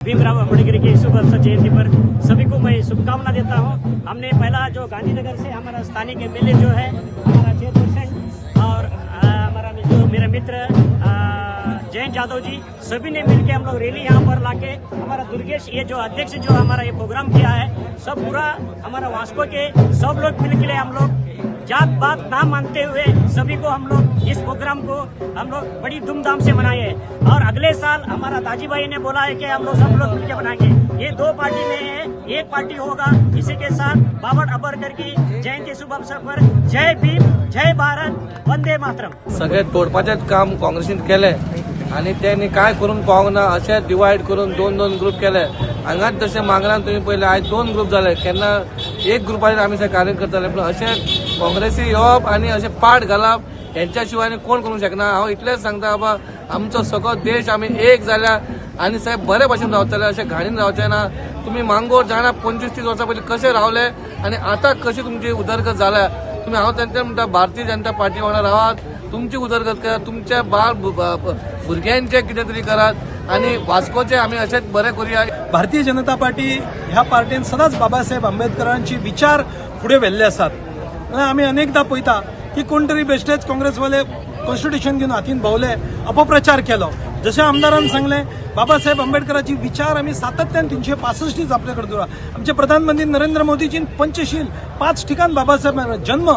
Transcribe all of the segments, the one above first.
भीमराव अम्बेडकर की शुभ अवसर जयंती पर सभी को मैं शुभकामना देता हूं। हमने पहला जो गांधीनगर से हमारा स्थानीय एमएलए जो है हमारा चेयरपर्सन और हमारा जो मेरे मित्र जयंत यादव जी सभी ने मिलकर हम लोग रैली यहाँ पर लाके हमारा दुर्गेश ये जो अध्यक्ष जो हमारा ये प्रोग्राम किया है सब पूरा हमारा वास्को के सब लोग मिलकर हम लोग जात बात ना मानते हुए सभी को हम लोग इस प्रोग्राम को हम लोग बड़ी धूमधाम से मनाए हैं। और अगले साल हमारा दाजी भाई ने बोला है कि हम लोग सब लोग मिलकर बनाएंगे। ये दो पार्टी में है, एक पार्टी होगा। इसी के साथ बाबा आंबेडकर की जयंती शुभ अवसर पर जय भीम, जय भारत, वंदे मातरम। सगळे तोडपाचेच काम काँग्रेसीन केले आणि त्यांनी काय करून पावना अशे डिवायड करून दोन दोन ग्रुप केले। हांगाच जशे मांगरान तुम्ही पहिले आज दोन ग्रुप झाले, केन्ना एक ग्रुपाचेर आमी कार्य करताले, पण अशे काँग्रेसी येवप आणि अशे पाड घालप यांच्या शिवाय कोण करूंक शकना। हांव इतलेंच सांगता बाबा आमचो सगळो देश आमी एक जाल्या आणि सगळे बरे भशेन रावतले, अशे घाणीन रावचे ना। तुम्ही मांगोर जाणा 25-30 वर्सां पयलीं कशे रावले आणि आता कशी तुमची उदरगत जाल्या। तुम्ही हांव तेंच्या म्हणटा भारतीय जनता पार्टी वांगडा रावात, तुमची उदरगत करात, तुमच्या बाळ भुरग्यांचे कितें तरी करात आणि वास्कोचे आमी अशेच बरे करूया। भारतीय जनता पार्टी ह्या पार्टीन सदांच बाबासाहेब आंबेडकरांची विचार फुडें व्हेल्ले आसात। आमी अनेकदा पळयता की कोण तरी बेश्टेच काँग्रेसवाले कॉन्स्टिट्यूशन घेवन हातीन भोवले, अपप्रचार केलो। जशें आमदारान सांगले बाबासाहेब आंबेडकरांची विचार आमी सातत्यान 365 दीस आपले कडेन दवरला। आमचे प्रधानमंत्री नरेंद्र मोदीजीन पंचशील 5 ठिकाण बाबासाहेब जन्म,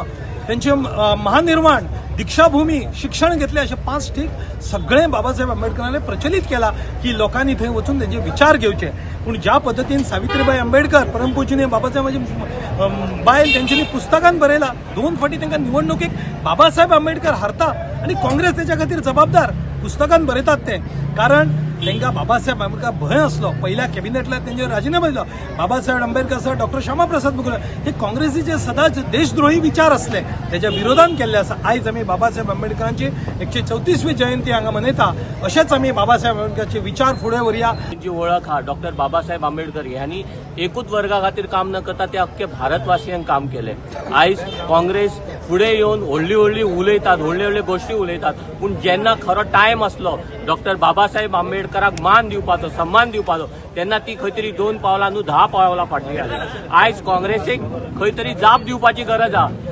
त्यांचे महानिर्वाण, दीक्षाभूमी, शिक्षण घेतले असे 5 ठिक सगळे बाबासाहेब आंबेडकरांनी प्रचलित केला की लोकांनी थंय वचून त्यांचे विचार घेवचे। पण ज्या पद्धतीन सावित्रीबाई आंबेडकर परमपूजनीय बाबासाहेबांची बायल त्यांच्यानी पुस्तकान बरयला, 2 फाटी तांकां निवडणुकीक बाबासाहेब आंबेडकर हारता आणि काँग्रेस त्याच्या खातीर जबाबदार पुस्तकान बरयतात ते, कारण तांकां बाबासाहेब आंबेडकर भंय असलो। पहिल्या कॅबिनेटला त्यांचे राजीनामा दिलो। बाबासाहेब आंबेडकर सर डॉक्टर श्यामाप्रसाद मुखर्जी हे काँग्रेसीचे सदांच देशद्रोही विचार असले, त्याच्या विरोधान केल्ले आसा। आयज आमी बाबासाहेब आंबेडकरांची 134वी जयंती हांगा मनयता, अशेंच आमी बाबासाहेब आंबेडकरांचे विचार फुडें व्हरया। जी ओळख हा डॉक्टर बाबासाहेब आंबेडकर यांनी एकूच वर्गा खातीर काम न करता ते अख्खे भारतवासियांक काम केले। आयज काँग्रेस फुडें येवन व्हडली व्हडली उलयतात, व्हडले व्हडले गोष्टी उलयतात, पूण जेन्ना खरो टायम असलो डॉक्टर बाबासाहेब आंबेडकराक मान दिवपाचो, सन्मान दिवपाचो, तेन्ना ती खंय तरी 2 पावलां न्हू 10 पावलां फाटली जाली। आयज काँग्रेसीक खंय तरी जाप दिवपाची गरज आसा।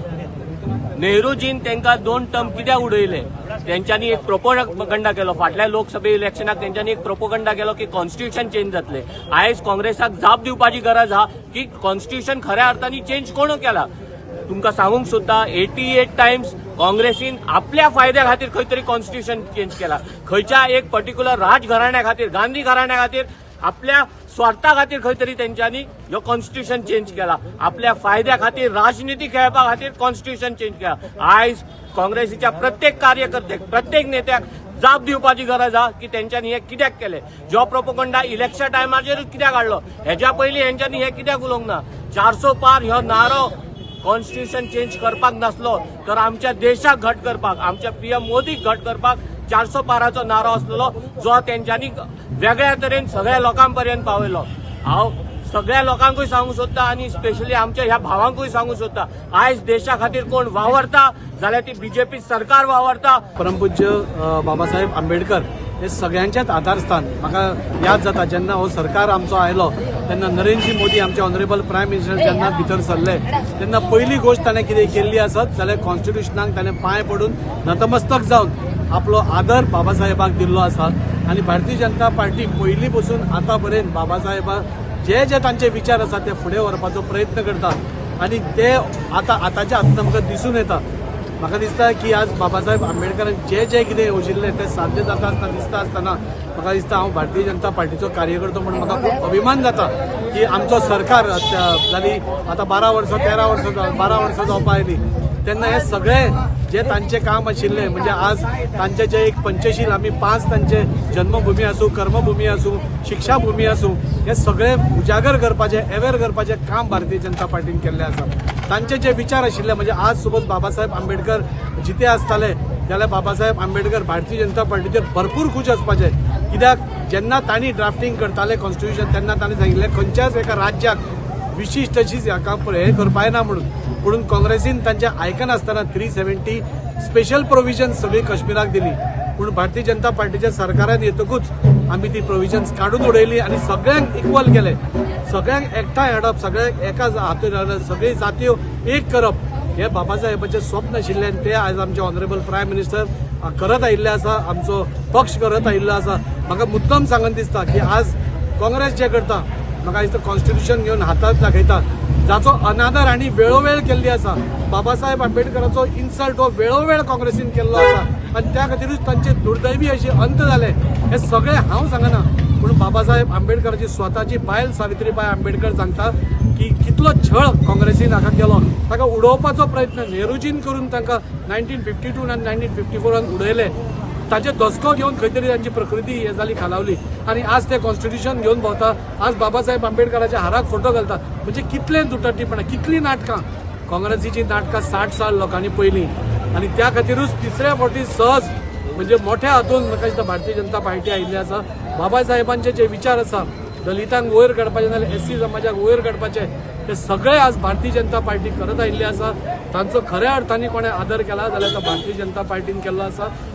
नेहरूजीन तांकां 2 टर्म कित्याक उडयले? त्यांच्यानी एक प्रोपोगंडा केलो, फाटल्या लोकसभा इलेक्शनाक त्यांच्यानी एक प्रोपोगंडा केलो की कॉन्स्टिट्यूशन चेंज जातले। आयज काँग्रेसाक जाप दिवपाची गरज आहा की कॉन्स्टिट्यूशन खऱ्या अर्थानी चेंज कोण केला। तुमकां सांगूंक सोदता 88 टायम्स काँग्रेसीन आपल्या फायद्या खातीर खंय तरी कॉन्स्टिट्यूशन चेंज केला। खंयच्या एक पर्टिक्युलर राजघराण्या खातीर, गांधी घराण्या खातीर, आपल्या स्वार्था खातीर खंय तरी तेंच्यांनी ह्यो कॉन्स्टिट्यूशन चेंज केला। आपल्या फायद्या खातीर, राजनिती खेळपा खातीर कॉन्स्टिट्यूशन चेंज केला। आयज काँग्रेसीच्या प्रत्येक कार्यकर्त्याक, प्रत्येक नेत्याक जाप दिवपाची गरज आहा की तेंच्यांनी हे कित्याक केले। जो प्रोपोगंडा इलेक्शन टायमाचेरूच कित्याक हाडलो, हेच्या पयलीं हेंच्यांनी हे कित्याक उलोवंक ना। 400 पार ह्यो नारो कॉन्स्टिट्यूशन चेंज करपाक नासलो तर आमच्या देशाक घट करपाक, आमच्या पीएम मोदीक घट करपाक 400 पाराचो नारो आसलो, जो तेंच्यांनी वेगळ्या तरेन सगळ्या लोकांपर्यंत पावयलो। हांव सगळ्या लोकांकूय सांगूंक सोदता आणि स्पेशली आमच्या ह्या भावांकूय सांगूंक सोदता, आयज देशा खातीर कोण वावरता जाल्यार ती बीजेपी सरकार वावरता। परमपूज्य बाबासाहेब आंबेडकर हे सगळ्यांचेच आधारस्थान। म्हाका याद जाता जेन्ना हो सरकार आमचो आयलो तेन्ना नरेंद्र मोदी आमचे ऑनरेबल प्रायम मिनिस्टर जेन्ना भितर सरले तेन्ना पहिली गोष्ट ताणें कितें केल्ली आसत जाल्यार कॉन्स्टिट्यूशनाक ताणें पांय पडून नतमस्तक जावन आपलो आदर बाबासाहेबाक दिल्लो आसा। आणि भारतीय जनता पार्टी पयलीं पासून आतां पर्यंत बाबासाहेबाक जे जे तांचे विचार आसात ते फुडें व्हरपाचो प्रयत्न करता आणि ते आतांच्या हातूंत आमकां दिसून येता। म्हाका दिसता की आज बाबासाहेब आंबेडकरान जे जे कितें येवजिल्लें तें साध्य जाता आसतना दिसता आसतना म्हाका दिसता हांव भारतीय जनता पार्टीचो कार्यकर्तो म्हणून म्हाका खूब अभिमान जाता की आमचो सरकार जाली आतां 12 वर्सां 13 वर्सां 12 वर्सां जावपा आयली तेन्ना हे सगळे जे तांचे काम आशिल्ले म्हणजे आज तांचे जे एक पंचशील आमी 5 तांचे जन्मभूमी आसूं, कर्मभूमी आसूं, शिक्षाभूमी आसूं, हे सगळे उजागर करपाचे, अवेअर करपाचे काम भारतीय जनता पार्टीन केल्लें आसा। तांचे जे विचार आशिल्ले म्हणजे आज सपोज बाबासाहेब आंबेडकर जिते आसताले जाल्यार बाबासाहेब आंबेडकर भारतीय जनता पार्टीचेर भरपूर खूश आसपाचे, कित्याक जेन्ना तांणी ड्राफ्टिंग करताले कॉन्स्टिट्यूशन तेन्ना तांणी सांगिल्लें खंयच्याच एका राज्याक विशिश्ट अशी हाका हे करपाक येना म्हणून, पूण काँग्रेसीन तांचे आयकनासतना 370 स्पेशल प्रोविजन सगळी काश्मीराक दिली। पूण भारतीय जनता पार्टीच्या सरकारान येतकूच आमी ती प्रोविजन्स काढून उडयली आनी सगळ्यांक इक्वल केले. सगळ्यांक एकठांय हाडप, सगळ्यांक एकाच हातून हाडप, सगळी जात्यो एक करप हे बाबासाहेबाचें स्वप्न आशिल्लें. ते आज आमचे ऑनरेबल प्रायम मिनिस्टर करत आयिल्ले आसा, आमचो पक्ष करत आयिल्लो आसा. म्हाका मुद्दम सांगन दिसता की आज काँग्रेस जे करता, म्हाका दिसता कॉन्स्टिट्यूशन घेवन हातांत दाखयता, जाचो अनादर आनी वेळोवेळ केल्ली आसा. बाबासाहेब आंबेडकराचो इन्सल्ट हो वेळोवेळ काँग्रेसीन केल्लो आसा आनी त्या खातीरूच तांचे दुर्दैवी अशे अंत जाले. हे सगळे हांव सांगना, पूण बाबासाहेब आंबेडकराची स्वताची बायल सावित्रीबाई आंबेडकर सांगता की कितलो छळ काँग्रेसीन हाका केलो. ताका उडोवपाचो प्रयत्न नेहरूजीन करून तांकां 1952 आनी 1954 उडयले. ताचे धसको घेवन खंय तरी तांची प्रकृती हे जाली खालावली आनी आज ते कॉन्स्टिट्यूशन घेवन भोंवता. आज बाबासाहेब आंबेडकराच्या हाराक फोटो घालता. म्हणजे कितलें दुटट्टीपणां, कितलीं नाटकां. काँग्रेसीची नाटकां 60 साल लोकांनी पयलीं आनी त्या खातीरूच तिसऱ्या फावटी सहज म्हणजे मोठ्या हातून म्हाका दिसता भारतीय जनता पार्टी आयिल्ली आसा. बाबासाहेबांचे जे विचार आसा दलितांक वयर काडपाचे नाजाल्यार SC समाजाक वयर काडपाचे, ते सगळे आज भारतीय जनता पार्टी करत आयिल्ले आसा. तांचो खऱ्या अर्थांनी कोणें आदर केला जाल्यार तो भारतीय जनता पार्टीन केल्लो आसा.